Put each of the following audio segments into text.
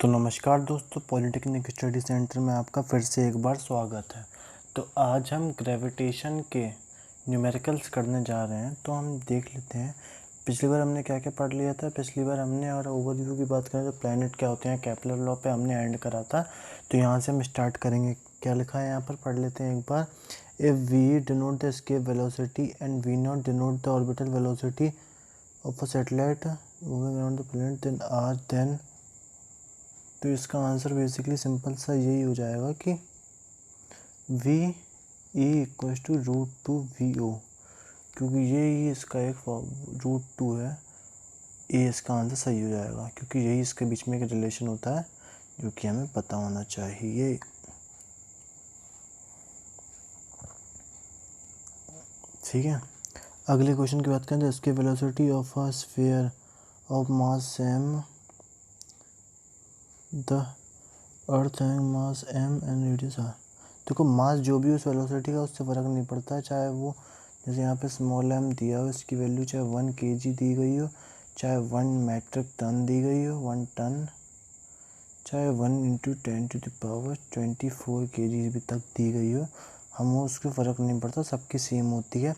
तो नमस्कार दोस्तों, पॉलिटेक्निक स्टडी सेंटर में आपका फिर से एक बार स्वागत है। तो आज हम ग्रेविटेशन के न्यूमेरिकल्स करने जा रहे हैं। तो हम देख लेते हैं पिछली बार हमने क्या क्या पढ़ लिया था। पिछली बार हमने और ओवरव्यू की बात करें तो प्लैनेट क्या होते हैं, केपलर लॉ पे हमने एंड करा था। तो यहाँ से हम स्टार्ट करेंगे। क्या लिखा है यहाँ पर, पढ़ लेते हैं एक बार। If we denote the escape velocity and we not denote the orbital velocity of a satellite moving around the planet then तो इसका आंसर बेसिकली सिंपल सा यही हो जाएगा कि V E equals to √2 VO, क्योंकि ये ही इसका एक √2 है। ये इसका आंसर सही हो जाएगा क्योंकि यही इसके बीच में एक रिलेशन होता है जो कि हमें पता होना चाहिए। ठीक है, अगले क्वेश्चन की बात करें तो इसके velocity of a sphere of mass m, the earth having mass m and radius r। देखो मास जो भी उस वेलोसिटी का उससे फ़र्क नहीं पड़ता है, चाहे वो जैसे यहाँ पे स्मॉल m दिया हो, इसकी वैल्यू चाहे 1 kg दी गई हो, चाहे 1 मेट्रिक टन दी गई हो, 1 टन, चाहे 1 × 10⁻24 kg भी तक दी गई हो, हमें उसके फ़र्क नहीं पड़ता, सबकी सेम होती है।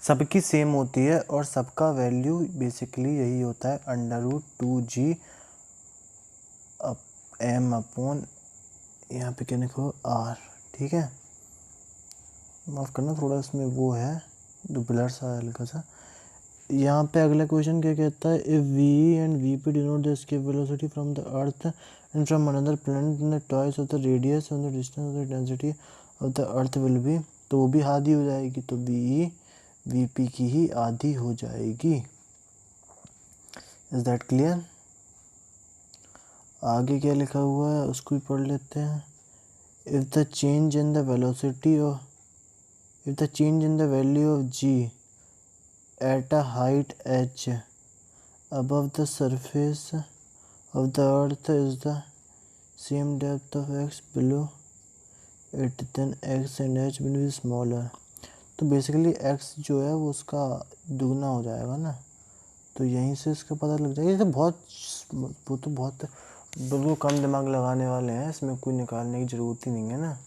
सबकी सेम होती है और सबका वैल्यू बेसिकली यही होता है √2g m अपॉन यहाँ पे क्या लिखो r। ठीक है, माफ़ करना थोड़ा इसमें वो है जो ब्लर सा है हल्का सा। यहाँ पे अगला क्वेश्चन क्या कहता है, if v and vp denote the escape velocity from the earth and from another planet in the twice of the radius of the distance of the density of the earth will be, तो वो भी आधी हो जाएगी, तो ve vp की ही आधी हो जाएगी। Is that clear? आगे क्या लिखा हुआ है उसको भी पढ़ लेते हैं। If the change in the velocity of if the change in the value of g at a height h above the surface of the earth is the same depth of x below it, then x and h will be smaller। तो basically x जो है वो उसका दुगना हो जाएगा ना, तो यहीं से इसका पता लग जाएगा। ये तो बहुत बिल्कुल कम दिमाग लगाने वाले हैं, इसमें कोई निकालने की ज़रूरत ही नहीं है ना।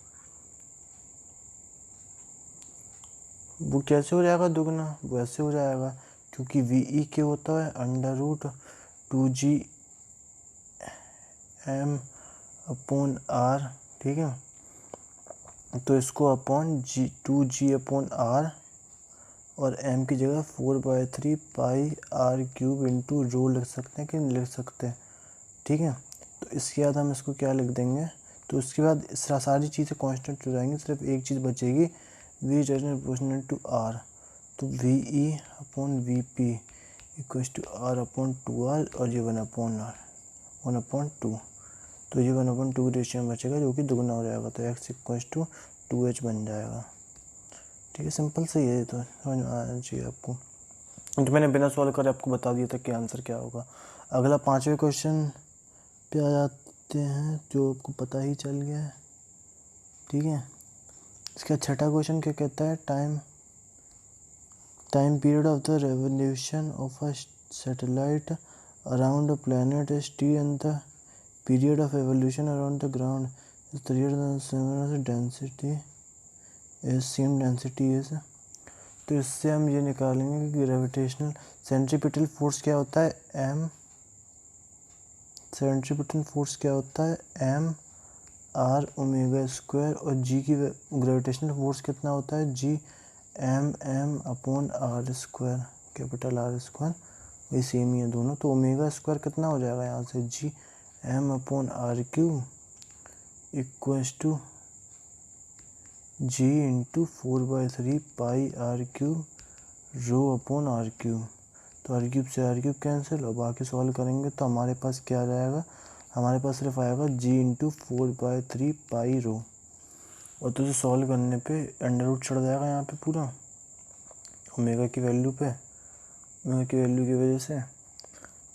वो कैसे हो जाएगा दुगना, वैसे हो जाएगा क्योंकि VE क्या होता है √2g m अपॉन r। ठीक है, तो इसको अपॉन 2g अपॉन r और m की जगह 4/3 πr³ इंटू रो लिख सकते हैं कि नहीं लिख सकते। ठीक है, तो इसके बाद हम इसको क्या लिख देंगे, तो उसके बाद सारी चीज़ें कांस्टेंट हो जाएंगी, सिर्फ एक चीज़ बचेगी, v is proportional to r। तो VE upon VP equal to r upon 2r और ये 1/2। तो ये 1/2 रेशियो में बचेगा जो कि दुगना हो जाएगा, तो x इक्वल टू 2h बन जाएगा। ठीक है, सिंपल से ये तो समझ में आना चाहिए आपको। तो मैंने बिना सॉल्व करे आपको बता दिया था कि आंसर क्या होगा। अगला 5वें क्वेश्चन पे आ जाते हैं जो आपको पता ही चल गया है। ठीक है, इसका 6वां क्वेश्चन क्या कहता है, time period of the revolution of a satellite around a planet is t and the period of evolution around the ground is 3 density is same density is. तो इससे हम ये निकालेंगे कि ग्रेविटेशनल सेंट्रीपिटल फोर्स क्या होता है m, सेंट्रीपिटल फोर्स क्या होता है m r ओमेगा² और g की ग्रेविटेशनल फोर्स कितना होता है g m upon r², capital R², वही सेम ही है दोनों। तो ओमेगा² कितना हो जाएगा यहाँ से g m upon r³ equals to g into 4/3 πr³ rho upon r³। तो r³ से r³ कैंसिल और बाकी सॉल्व करेंगे तो हमारे पास क्या आ जाएगा, हमारे पास सिर्फ आएगा g इंटू 4/3 π रो, और तो इसे सॉल्व करने पे अंडर रूट चढ़ जाएगा यहाँ पे पूरा ओमेगा की वैल्यू पे, ओमेगा की वैल्यू की वजह से,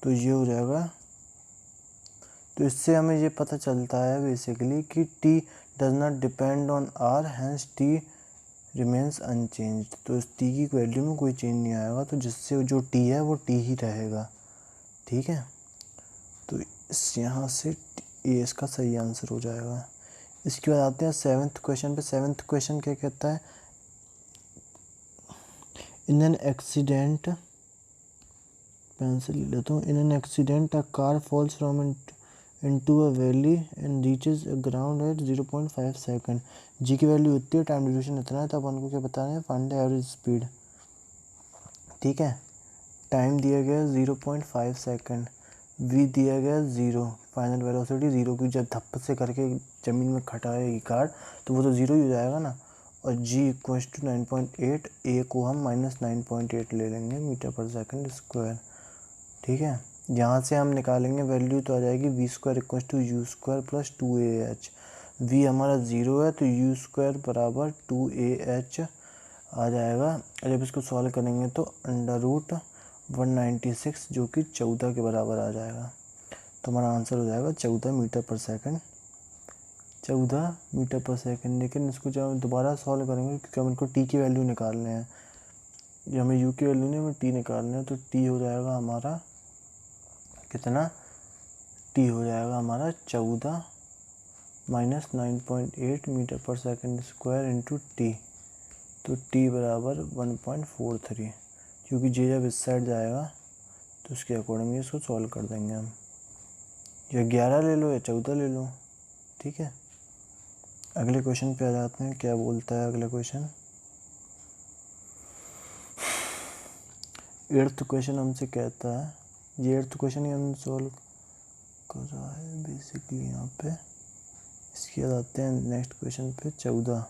तो ये हो जाएगा। तो इससे हमें ये पता चलता है बेसिकली कि t does not depend on r, hence t remains unchanged. तो इस t की वैल्यू में कोई चेंज नहीं आएगा, तो जिससे जो t है वो t ही रहेगा। ठीक है, तो इस यहाँ से ए इसका सही आंसर हो जाएगा। इसके बाद आते हैं 7th क्वेश्चन पे। 7th क्वेश्चन क्या कहता है, इन एन एक्सीडेंट, पेंसिल ले लेता हूँ, in an accident a car falls from into a valley and reaches a ground at 0.5 second. G की वैल्यू इतनी है, टाइम ड्यूरेशन इतना है, तब उनको क्या बताना है, फाइंड द एवरेज स्पीड। ठीक है, टाइम दिया गया 0.5 सेकंड, वी दिया गया 0, फाइनल वेलोसिटी 0 की, जब धप्प से करके ज़मीन में खटाएगी कार तो वो तो 0 ही हो जाएगा ना। और जी इक्व टू 9.8, ए को हम -9.8 ले लेंगे मीटर पर सेकंड स्क्वायर। ठीक है, यहाँ से हम निकालेंगे वैल्यू तो आ जाएगी V square equal to U square plus 2AH। V हमारा 0 है तो यू स्क्वायर बराबर 2AH आ जाएगा। जब इसको सॉल्व करेंगे तो √196 जो कि 14 के बराबर आ जाएगा। तो हमारा आंसर हो जाएगा 14 मीटर पर सेकंड, 14 मीटर पर सेकंड। लेकिन इसको जब हम दोबारा सॉल्व करेंगे, क्योंकि हम इनको टी की वैल्यू निकालने हैं, ये हमें यू की वैल्यू नहीं, हमें टी निकालने हैं, तो टी हो जाएगा हमारा कितना, टी हो जाएगा हमारा 14 माइनस 9.8 मीटर पर सेकंड स्क्वायर इंटू टी। तो टी बराबर 1.43, क्योंकि जे जब इस साइड जाएगा तो उसके अकॉर्डिंग इसको सॉल्व कर देंगे हम। या 11 ले लो या 14 ले लो। ठीक है, अगले क्वेश्चन पे आ जाते हैं। क्या बोलता है अगला क्वेश्चन, 8th क्वेश्चन हमसे कहता है, ये 8th क्वेश्चन ही हम सॉल्व कर रहा है बेसिकली यहाँ पे। इसके बाद आते हैं नेक्स्ट क्वेश्चन पे। 14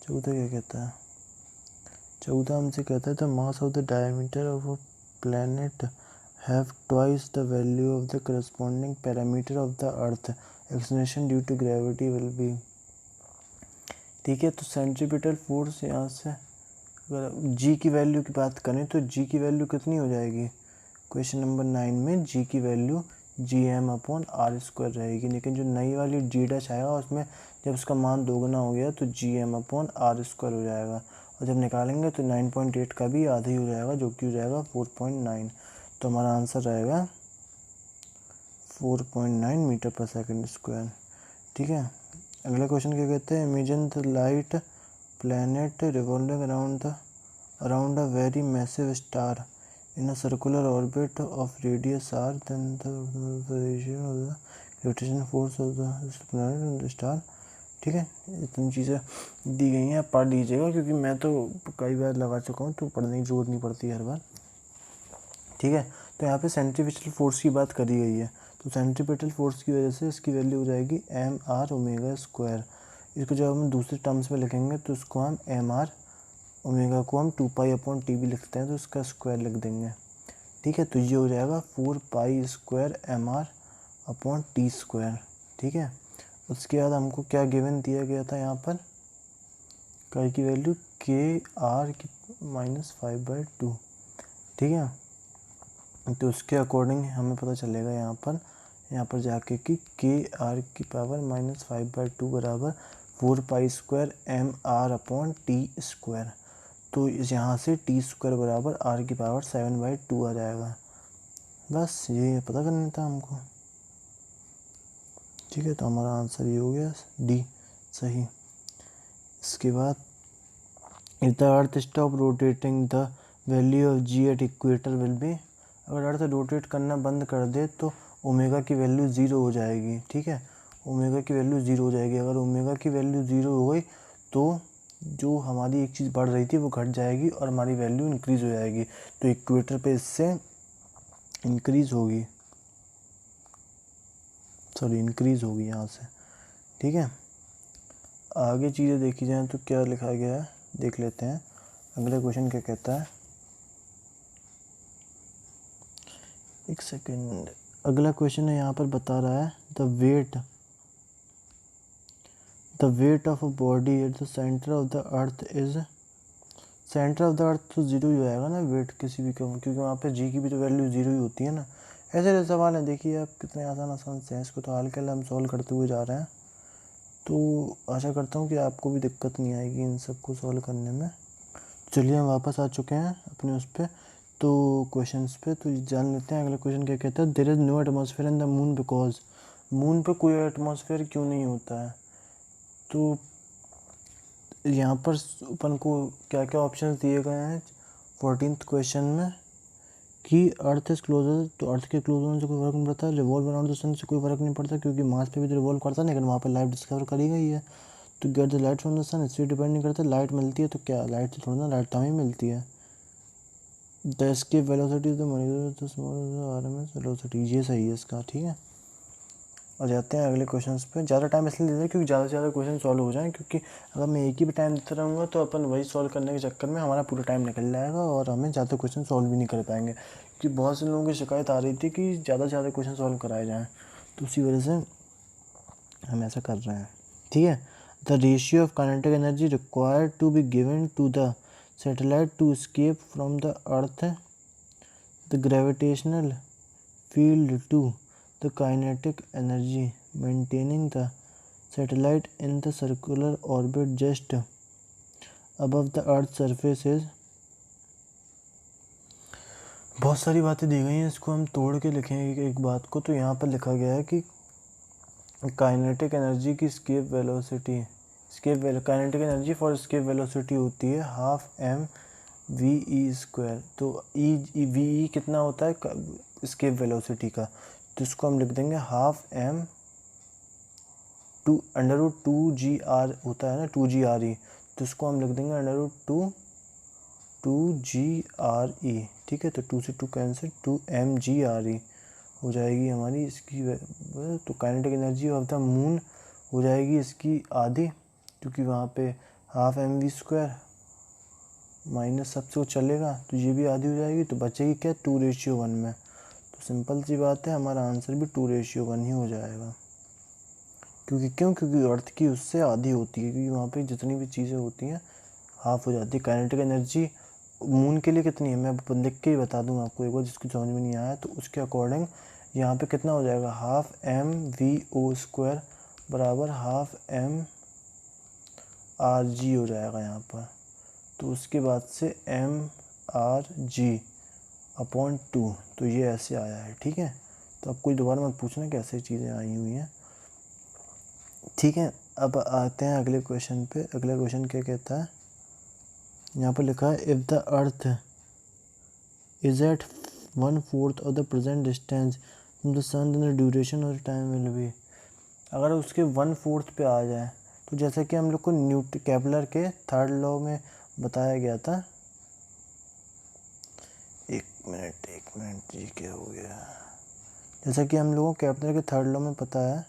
क्या कहता है, 14 हमसे कहता है the mass of the diameter of a planet have twice the value of the corresponding parameter of the earth, acceleration due to gravity will be. ठीक है, तो सेंट्रीपिटल फोर्स यहाँ से अगर जी की वैल्यू की बात करें तो जी की वैल्यू कितनी हो जाएगी, क्वेश्चन नंबर 9 में जी की वैल्यू GM/r² रहेगी। लेकिन जो नई वाली जी डैश आएगा उसमें जब उसका मान दोगुना हो गया तो GM/r² हो जाएगा, और जब निकालेंगे तो 9.8 का भी आधा ही हो जाएगा, जो कि हो जाएगा 4.9। तो हमारा आंसर रहेगा 4.9 मीटर पर सेकंड स्क्वायर। ठीक है, अगला क्वेश्चन क्या कहते हैं, imagine the light planet revolving around a very massive star in a circular orbit of radius r, then the ratio of the gravitational force of the planet and the star। ठीक है, इतनी चीज़ें दी गई हैं, आप पढ़ लीजिएगा, क्योंकि मैं तो कई बार लगा चुका हूँ तो पढ़ने की ज़रूरत नहीं पड़ती हर बार। ठीक है, तो यहाँ पे सेंट्रीपिटल फोर्स की बात करी गई है, तो सेंट्रीपिटल फोर्स की वजह से इसकी वैल्यू हो जाएगी mr²। इसको जब हम दूसरे टर्म्स में लिखेंगे तो इसको हम mr ओमेगा को हम 2π/t भी लिखते हैं, तो इसका स्क्वायर लिख देंगे। ठीक है, तो ये हो जाएगा 4π² mr/t²। ठीक है, उसके बाद हमको क्या गिवन दिया गया था यहाँ पर, काय की वैल्यू kr-5/2। ठीक है, तो उसके अकॉर्डिंग हमें पता चलेगा यहाँ पर जाके कि kr⁻5/2 बराबर 4π² mr/t²। तो यहाँ से t² बराबर r⁻7/2 आ जाएगा। बस ये पता करना था हमको। ठीक है, तो हमारा आंसर ये हो गया डी सही। इसके बाद if the earth stop rotating the value of g at equator will be. अगर अर्थ रोटेट करना बंद कर दे तो ओमेगा की वैल्यू 0 हो जाएगी। ठीक है, ओमेगा की वैल्यू 0 हो जाएगी। अगर ओमेगा की वैल्यू 0 हो गई तो जो हमारी एक चीज़ बढ़ रही थी वो घट जाएगी और हमारी वैल्यू इंक्रीज़ हो जाएगी। तो इक्वेटर पे इससे इंक्रीज़ होगी यहाँ से। ठीक है, आगे चीज़ें देखी जाएँ तो क्या लिखा गया है देख लेते हैं। अगला क्वेश्चन क्या कहता है, एक सेकेंड। अगला क्वेश्चन है यहाँ पर बता रहा है the weight of a body at the centre of the earth is. Centre of the अर्थ तो 0 ही आएगा ना वेट किसी भी का, क्योंकि वहाँ पे जी की भी तो वैल्यू 0 ही होती है ना। ऐसे सवाल हैं, देखिए आप कितने आसान से हैं, इसको तो हाल के हम सॉल्व करते हुए जा रहे हैं। तो आशा करता हूँ कि आपको भी दिक्कत नहीं आएगी इन सबको सॉल्व करने में। चलिए हम वापस आ चुके हैं अपने उस पर, तो क्वेश्चंस पे तो जान लेते हैं। अगला क्वेश्चन क्या कहता है, there is no atmosphere in the moon because. Moon पे कोई एटमॉस्फेयर क्यों नहीं होता है? तो यहाँ पर अपन को क्या क्या ऑप्शंस दिए गए हैं 14th क्वेश्चन में कि अर्थ इज क्लोजर, तो अर्थ के क्लोज होने से कोई फर्क नहीं पड़ता, रिवॉल्व अराउंड द सन से कोई फर्क नहीं पड़ता क्योंकि मास पे भी तो रिवॉल्व करता है, लेकिन वहाँ पर लाइट डिस्कवर करी गई है। तो get the light from the sun, इससे डिपेंड नहीं करता, लाइट मिलती है तो क्या लाइट से थोड़ा ना, लाइट तो हमें मिलती है। The escape velocity is the molecular small RMS velocity, ये सही है इसका, ठीक है। और जाते हैं अगले क्वेश्चंस पे। ज़्यादा टाइम इसलिए देते हैं क्योंकि ज़्यादा से ज़्यादा क्वेश्चन सॉल्व हो जाएं, क्योंकि अगर मैं एक ही भी टाइम देता रहूँगा तो अपन वही सॉल्व करने के चक्कर में हमारा पूरा टाइम निकल जाएगा और हमें ज़्यादा क्वेश्चन सॉल्व भी नहीं कर पाएंगे, क्योंकि बहुत से लोगों की शिकायत आ रही थी कि ज़्यादा से ज़्यादा क्वेश्चन सॉल्व कराए जाएँ, तो उसी वजह से हम ऐसा कर रहे हैं, ठीक है। The ratio of kinetic energy required to be given to the satellite to escape from the earth, the gravitational field to the kinetic energy maintaining the satellite in the circular orbit just above the earth's surface is। बहुत सारी बातें दी गई हैं, इसको हम तोड़ के लिखेंगे एक बात को। तो यहाँ पर लिखा गया है कि काइनेटिक एनर्जी की escape velocity, kinetic energy for escape velocity होती है half M V E square. तो ई वी ई कितना होता है स्केप वेलोसिटी का, तो इसको हम लिख देंगे half M two under root 2 GR होता है ना, 2 GRE, तो इसको हम लिख देंगे अंडर रूट 2 GRE, ठीक है। तो 2 से 2 कैंसिल, 2 mGRE हो जाएगी हमारी इसकी। तो kinetic energy of the moon हो जाएगी इसकी आधी, क्योंकि वहाँ पे half M V square minus सबसे वो चलेगा, तो ये भी आधी हो जाएगी, तो बचेगी क्या 2:1 में। तो सिंपल सी बात है, हमारा आंसर भी 2:1 ही हो जाएगा। क्योंकि अर्थ की उससे आधी होती है, क्योंकि वहाँ पे जितनी भी चीज़ें होती हैं हाफ हो जाती है। काइनेटिक एनर्जी मून के लिए कितनी है, मैं लिख के ही बता दूँ आपको एक बार, जिसकी समझ में नहीं आया तो उसके अकॉर्डिंग यहाँ पे कितना हो जाएगा, half M V O square बराबर हाफ एम आर जी हो जाएगा यहाँ पर। तो उसके बाद से एम आर जी अपॉन 2, तो ये ऐसे आया है, ठीक है। तो अब कोई दोबारा मत पूछना कैसे चीज़ें आई हुई हैं, ठीक है। अब आते हैं अगले क्वेश्चन पे। अगला क्वेश्चन क्या कहता है, यहाँ पर लिखा है if the earth is at 1/4 of the present distance from the sun then the duration of time will be. अगर उसके 1/4 पे आ जाए, तो जैसे कि हम लोग को केपलर के थर्ड लॉ में बताया गया था। एक मिनट ये क्या हो गया, जैसा कि हम लोगों को केपलर के थर्ड लॉ में पता है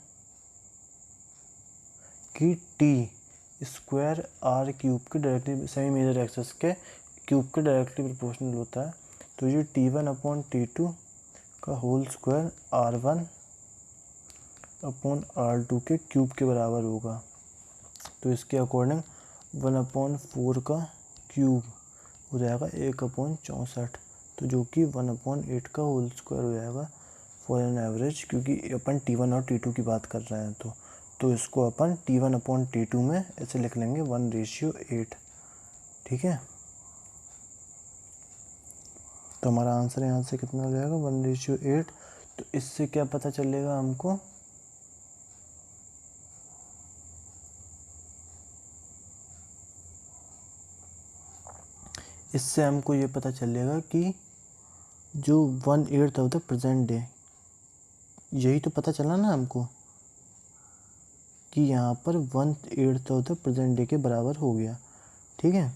कि टी स्क्वायर आर क्यूब के डायरेक्टली सेमी मेजर एक्सेस के क्यूब के डायरेक्टली प्रोपोर्शनल होता है। तो ये T1 अपॉन T2 का whole square R1 upon R2 के क्यूब के बराबर होगा। तो इसके अकॉर्डिंग 1/4 का क्यूब हो जाएगा 1/64, तो जो कि 1/8 का होल स्क्वायर हो जाएगा फॉर एन एवरेज, क्योंकि अपन T1 और T2 की बात कर रहे हैं। तो इसको अपन T1 अपॉन T2 में ऐसे लिख लेंगे 1:8, ठीक है। तो हमारा आंसर यहाँ से कितना हो जाएगा 1:8। तो इससे क्या पता चलेगा हमको, इससे हमको ये पता चलेगा कि जो 1/8 ऑफ द प्रेजेंट डे, यही तो पता चला ना हमको कि यहाँ पर 1/8 ऑफ द प्रेजेंट डे के बराबर हो गया, ठीक है।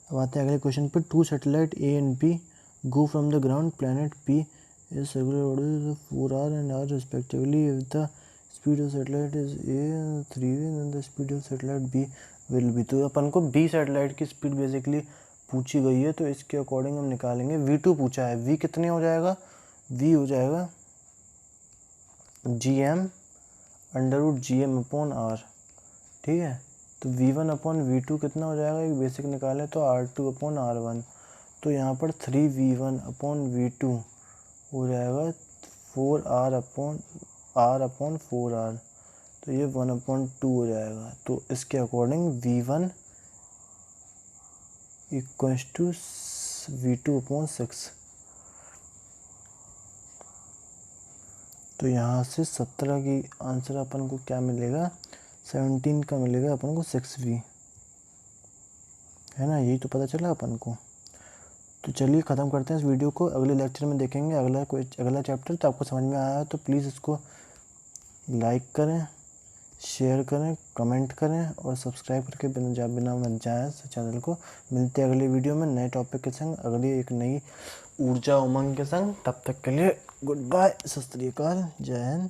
अब आते हैं अगले क्वेश्चन पर। 2 satellite A and B go from the ground planet P is circular orbit 4r and r respectively. If the speed of satellite is a 3v then the speed of satellite b will be। तो अपन को B satellite की speed basically पूछी गई है, तो इसके according हम निकालेंगे। v2 पूछा है, v कितने हो जाएगा, v हो जाएगा gm under root gm upon r, ठीक है। तो v1 अपॉन v2 कितना हो जाएगा, एक बेसिक निकाले तो r2 अपॉन r1। तो यहाँ पर 3v1 अपॉन v2 हो जाएगा 4r अपॉन 4r, तो ये 1/2 हो जाएगा। तो इसके according v1 equals to v2 upon 6। तो यहाँ से 17 की आंसर अपन को क्या मिलेगा, 17 का मिलेगा अपन को 6v, है ना। यही तो पता चला अपन को। तो चलिए ख़त्म करते हैं इस वीडियो को, अगले लेक्चर में देखेंगे अगला चैप्टर। तो आपको समझ में आया तो प्लीज़ इसको लाइक करें, शेयर करें, कमेंट करें और सब्सक्राइब करके बिना मत जाए चैनल को। मिलते हैं अगले वीडियो में नए टॉपिक के संग, अगली एक नई ऊर्जा उमंग के संग। तब तक के लिए गुड बाय, सत श्री अकाल, जय हिंद।